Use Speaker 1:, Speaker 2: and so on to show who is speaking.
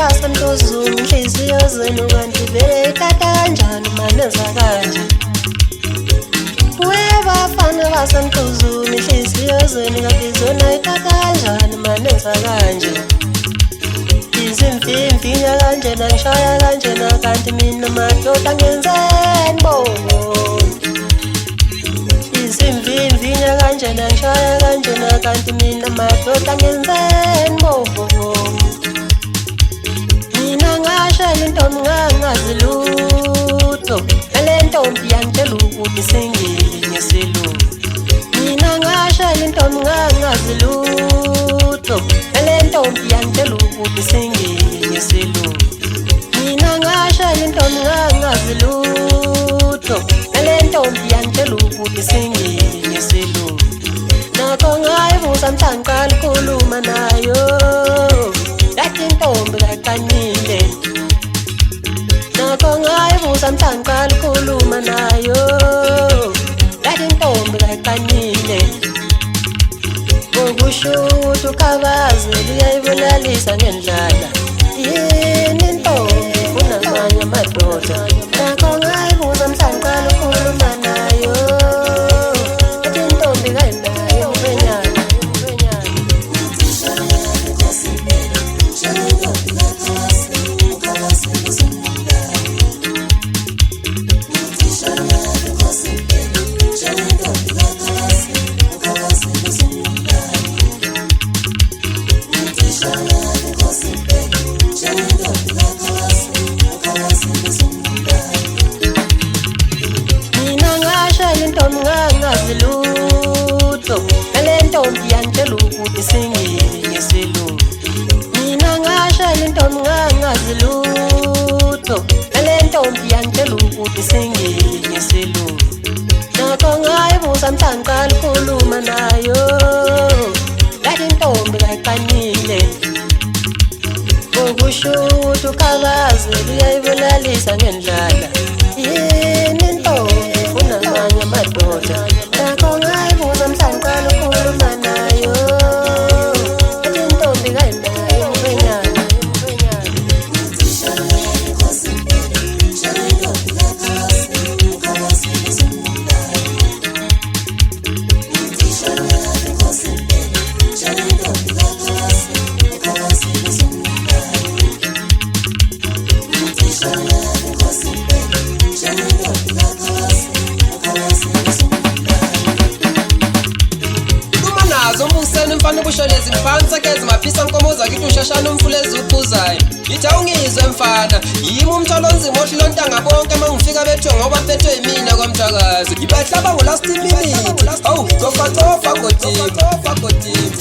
Speaker 1: basemntuzulu inhliziyo zenu kanti vele tata kanjani manenza kanje webafana basemntuzulu inhliziyo zenu kanti zona itata kanjani manenza kanje izimvimvinya kanjena ngishaya kanjena kanti mina madoda ngenzeni bo izimvimvinya kanjena ngishaya kanjena kanti mina madoda ngenzeni bo mina ngashela intombi ngangazi lutho ele ntombi yangitshela ukuthi sengile ngesilungu mina ngashela intombi ngangazi lutho ele ntombi yangitshela ukuthi sengile ngesilungu mina ngashela intombi ngangazi lutho ele ntombi yangitshela ukuthi sengile ngesilungu nakho ngayibuza mhlawumbe qala ukukhuluma nayo yathi intombi kaqanile nakho ngayibuza mhlawumbe qala ukukhuluma nayo yathi intombi kaqanile ngokusho ukuthi ukhabaze luyayibulalisa ngendlala yini intombi kunamanye amadoda nakho ngayibuza mhlawumbe qala ukukhuluma nayo yathi intombi kayinayo umfenyana ngangazi lutho ele ntombi yangitshela ukuthi sengile ngesilungu mina ngashela intombi ngangazi lutho ele ntombi yangitshela ukuthi sengile ngesilungu nakho ngayibuza mhlawumbe qala ukukhuluma nayo yathi intombi kaqanile ngokusho ukuthi ukhabaze luyayibulalisa ngendlala yini intombi kunamanye amadoda nakho ngayibuza mhlawumbe qala ukukhuluma nayo yathi intombi kayinayo umfenyana
Speaker 2: mfana kushoneza imfansa kezi maphisa nkomoza kithi ushashana umfulezi uphuzayo yithi awungizwe mfana yimi umtholo nzima ohlontanga bonke mangifika bethu ngoba phethwe yimina kwamthakazi ibahlaba ngo last minute awu cofa godini